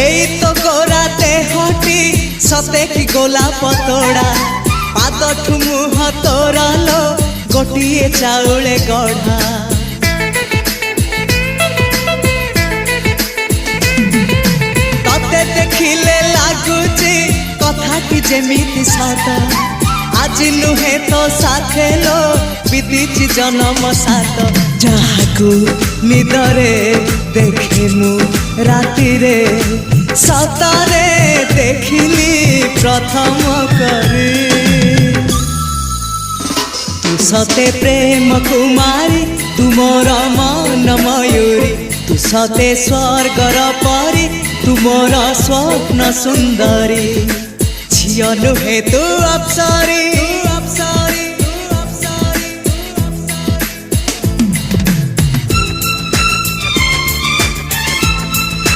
এই তো গোরাতে হটি সতে কি গোলাপ তোড়া পাদঠু মুহ তোরালো গোটিয়ে চাউলে গড়া ততে দেখিলে লাগুছি কথাটি যেমিতি সত আজি নুহে তো সাথে লো বিতিছি জনম সাত যাহাকু নিদরে দেখে মু রাতিরে সতরে দেখিলি প্রথম করে তু সতে প্রেম কুমারী তু মোর মন ময়ূরী তু সতে স্বর্গর পরি তু মোর স্বপ্ন সুন্দরী ঝিও নুহে তু অপ্সরী